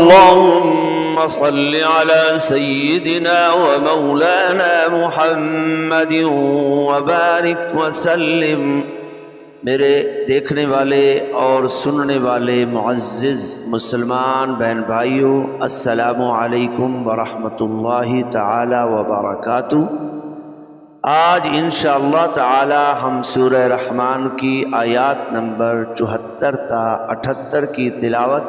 अल्लाहुम्मा सल्लि अला सय्यिदिना व मौलाना मुहम्मदिन व बारिक व सल्लिम। मेरे देखने वाले और सुनने वाले मुअज़्ज़िज़ मुसलमान बहन भाइयों, अस्सलामु अलैकुम व रहमतुल्लाहि ताला व बरकातुहू। आज इंशाअल्लाह ताला हम सूरह रहमान की आयात नंबर 74 ता 78 की तिलावत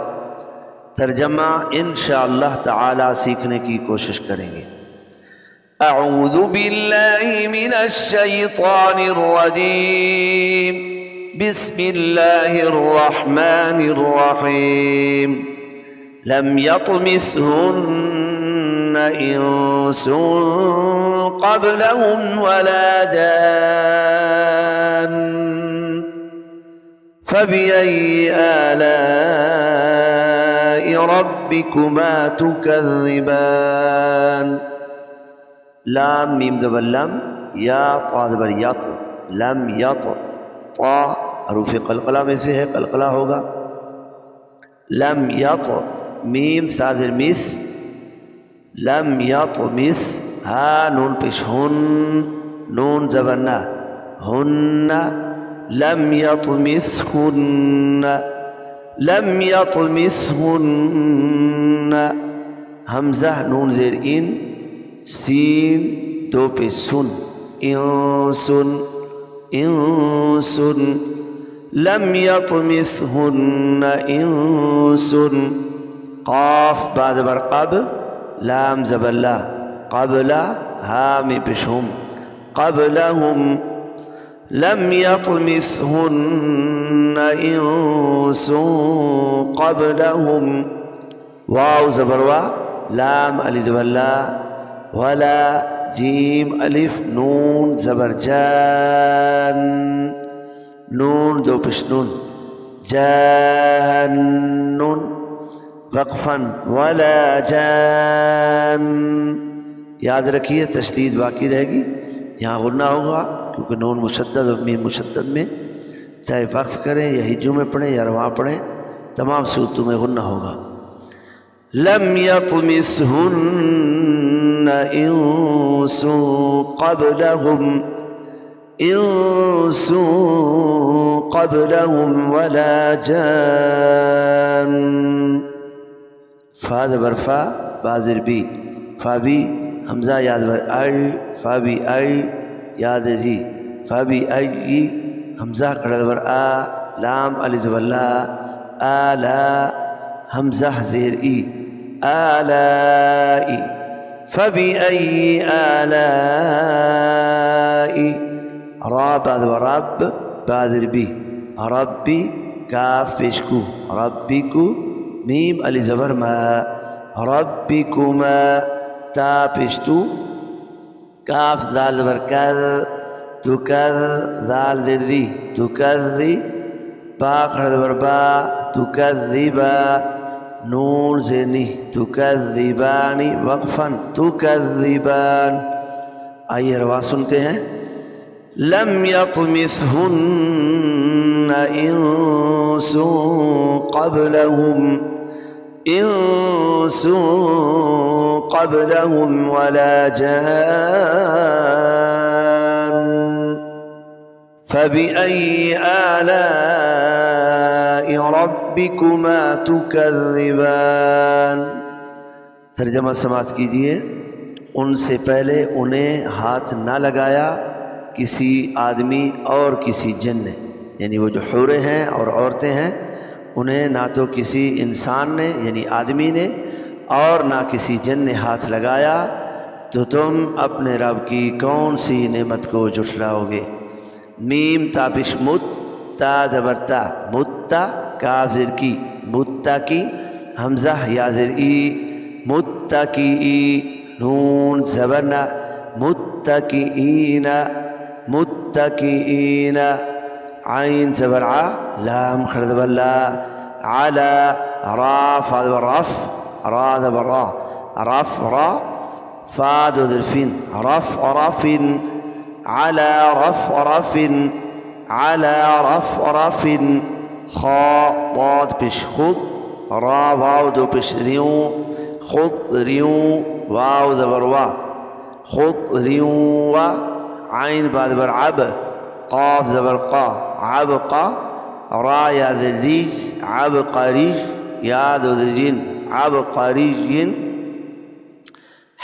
तर्जमा इंशाअल्लाह ताला सीखने की कोशिश करेंगे। अऊज़ु बिल्लाहि मिनश शैतानिर रजीम, बिस्मिल्लाहिर रहमानिर रहीम। लम यतमिसहुन्न इंसुन क़ब्लहुम वला जान फ़बिअय्यि आलाइ रब्बिकुमा तुकज़्ज़िबान। लाम मीम ज़बर लम, या ता ज़बर यत, लम यत, ता हरूफ़ क़लक़ला में से है, क़लक़ला होगा। लम यत, मीम साज़िर मिस, लम यत मिस, हा नून पेश हुन, नून ज़बर ना, हुन्ना। लम यतमिसहुन्न, लम यतमिसहुन्न, हमज़ा नून ज़ेर इन, सीन दो पे सुन, इंसुन, इंसुन। लम यतमिसहुन्न इंसुन, क़ाफ बा ज़बर क़ब, लाम ज़बर ला, क़ब्ला हा में पेश हुम, क़ब्लहुम। लम यतमिसहुन्न इंसुन क़ब्लहुम, वाव ज़बर वा, लाम अलिफ ज़बर ला, वला जीम अलिफ नून ज़बर जान, नून दो पेश नून, जान्नुन, वक़फ़न वला जान। याद रखिए तशदीद बाकी रहेगी, यहाँ गुन्ना होगा क्योंकि नून मुशद्दद और मीम मुशद्दद में चाहे वक्फ़ करें या हिज्जों में पढ़ें या रवा पढ़ें, तमाम सूरतों में गुन्ना होगा। लम यतमिसहुन्न इंसुन क़ब्लहुम, इंसुन क़ब्लहुम वला जान। फा ज़बर फा, बा ज़ेर बी, फा बी हमज़ा याद बर अल, फा बी अल याद जी, फा बी अय्यी हमज़ा कड़ा ज़बर आ, लाम अलिफ ज़बर ला, आला हमज़ा ज़ेर ई, आलाई। फ़बिअय्यि आलाई, रा बा ज़बर रब, बा ज़ेर बी, रब्बी काफ पेशकू, रब्बिकु मीम अलिफ ज़बर मा, रब्बिकुमा ता पेशतू, काफ ज़ाल ज़बर कर, तुकज़ ज़ाल ज़ेर ज़ी, तुकज़्ज़ी, बा खड़ा ज़बर बा, तुकज़्ज़िबा, नून ज़ेनी, तुकज़्ज़िबानी, वक़फ़न तुकज़्ज़िबान। आइए रवा सुनते हैं। लम यतमिसहुन्न इंसुन क़ब्लहुम, इंसुन क़ब्लहुम वला जान फ़बिअय्यि आलाइ रब्बिकुमा तुकज़्ज़िबान। तर्जमा समात कीजिए। उनसे पहले उन्हें हाथ ना लगाया किसी आदमी और किसी जिन ने, यानी वो जो हूरें हैं और औरतें हैं उन्हें ना तो किसी इंसान ने यानी आदमी ने और ना किसी जिन ने हाथ लगाया, तो तुम अपने रब की कौन सी नेमत को झुठलाओगे। मीम ताबिश मुत, ता ज़बरता, मुत्ता काफ ज़ेर की, मुत्ता की हमज़ा या ज़ेर ई, मुत्तकी, नून ज़बरना, मुत्तकीना, मुत्तकीना, आइन ज़बर आ, लाम खड़ा ज़बर ला, आला, रा फा ज़बर रफ़, रा ज़बर रा, रफ़ रा, फा दो ज़ेर फिन, रफ़ रफ़िन, आला रफ़ रफ़िन, आला रफ़ रफ़िन, खा बाद पेश खुद, रा वाव दो पेश रियूं, खुद रियूं वाव ज़बर वा, खुद रियूं वा, आइन बाद बर अब, क़ाफ ज़बर क़ा, अब क़ा, रा याद रीज, अब क़रीज याद जिन, अब क़रीजिन,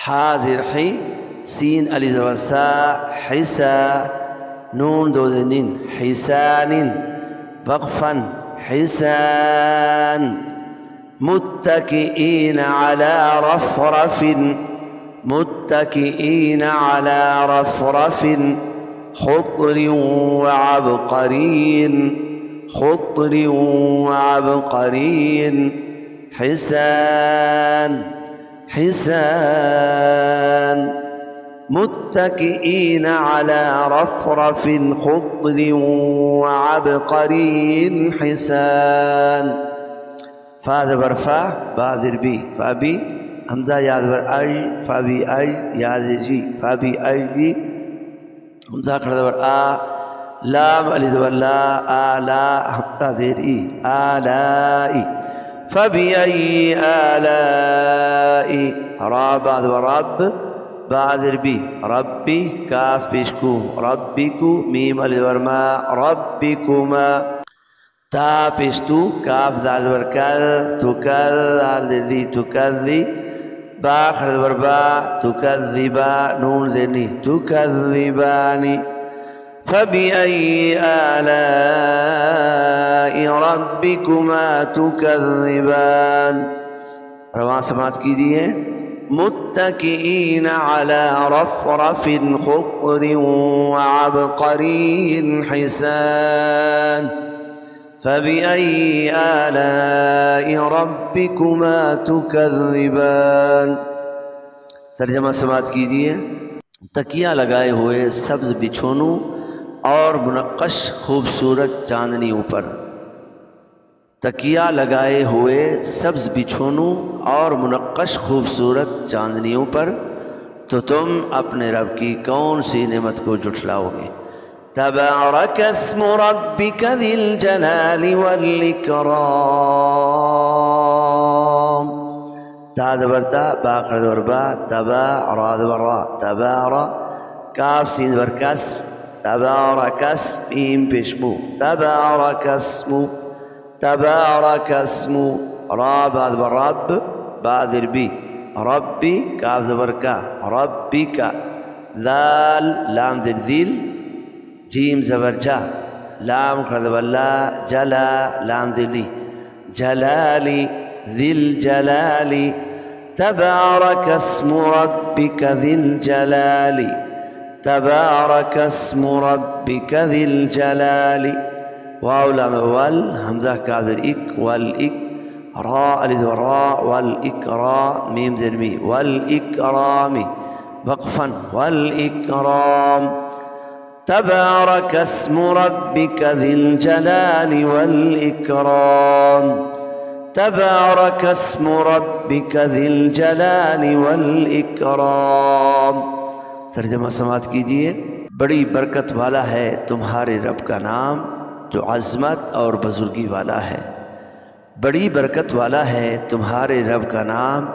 हाजिर ही, सीन अली ज़बर सा, हिसा, नून दो निन, हिसानिन, वक़फ़न हिसान, मुत्तकीन अला रफ़रफ़िन, मुत्तकीन अला रफ़रफ़िन, खुद्रिन व अबक़रीन, खुद्रिन व अबक़रीन, हिसान हिसान, मुत्तकीन अला रफ़रफ़िन, खुद्रिन व अबक़रीन, हिसान। फा ज़बर फा, बा ज़िर बी, फा बी, हमज़ा याद बर आई, फा बी आई याद जी, फा बी आई जी, हमज़ा खड़ा ज़बर आ, लाम अली ज़बर ला, आ ला, हमज़ा ज़ेर ई, आ ला ई, फा बी आई आला ई, रा बाद बर रब, बा ज़िर बी, रब्बी, काफ पेशकू, रब्बिकू, मीम अली ज़बर मा, रब्बिकुमा, ता पेशतू, काफ दाल ज़बर कल, तुकल, दाल दी तुकल्ली, बा खड़ा ज़बर बा, तुकल्लिबा, नून ज़ेनी, तुकल्लिबानी, फबिअय्यि आलाइ रब्बिकुमा तुकज़्ज़िबान। रवां समात कीजिए। मुत्तकीन अला रफ़रफ़िन खुद्रिन व अबक़रीन हिसान, फबिअय्यि आलाइ रब्बिकुमा तुकज़्ज़िबान। तर्जमा समात कीजिए। तकिया लगाए हुए सब्ज़ बिछोनों और मुनक्कश खूबसूरत चांदनियों पर, तकिया लगाए हुए सब्ज़ बिछोनों और मुनक्कश खूबसूरत चांदनियों पर तो तुम अपने रब की कौन सी नेमत को जुटलाओगे। तबारकस्मु रब्बिका ज़िल जलाली वल इकराम। ता ज़बर ता, बा क़र ज़बर बा, तबा रा ज़बर रा, तबारा, काफ सीन ज़बर कस, तबारकस, मीम पेशमू, तबारकस्मु, तबारकस्मु, रा बाद बर रब, बा ज़िर बी, रब्बी, काफ ज़बर का, रब्बिका, लाल लाम ज़िर ज़िल, जीम ज़बर जा, लाम क़र ज़बर ला, जला लाम ज़िली, जलाली, ज़िल जलाली, तबारकस्मु रब्बिका ज़िल जलाली, तबारकस्मु रब्बिका ज़िल जलाली। वाव लाम वल, हमज़ा का ज़िर इक, वल इक, रा अलिफ रा, वल इकरा, मीम ज़िर मी, वल इकरामी, वक़फ़न, वल इकराम। तबारकस्मु रब्बिका ज़िल जलाली वल इकराम, तबारकस्मु रब्बिका ज़िल जलाली वल इकराम। तर्जमा समात कीजिए। बड़ी बरकत वाला है तुम्हारे रब का नाम जो अज़मत और बुज़ुर्गी वाला है। बड़ी बरकत वाला है तुम्हारे रब का नाम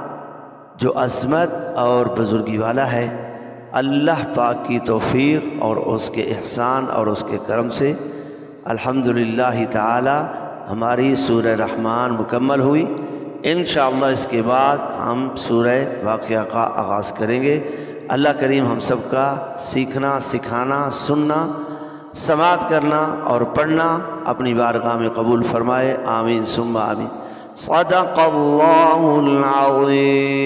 जो अज़मत और बुज़ुर्गी वाला है। अल्लाह पाक की तौफ़ीक़ और उसके एहसान और उसके करम से अल्हम्दुलिल्लाह ताला हमारी सूरह रहमान मुकम्मल हुई। इंशाअल्लाह इसके बाद हम सूरह वाक़िया का आगाज़ करेंगे। अल्लाह करीम हम सब का सीखना, सिखाना, सुनना, समात करना और पढ़ना अपनी बारगाह में कबूल फरमाए। आमीन सुम्मा आमीन। सदक़ल्लाहुल अज़ीम।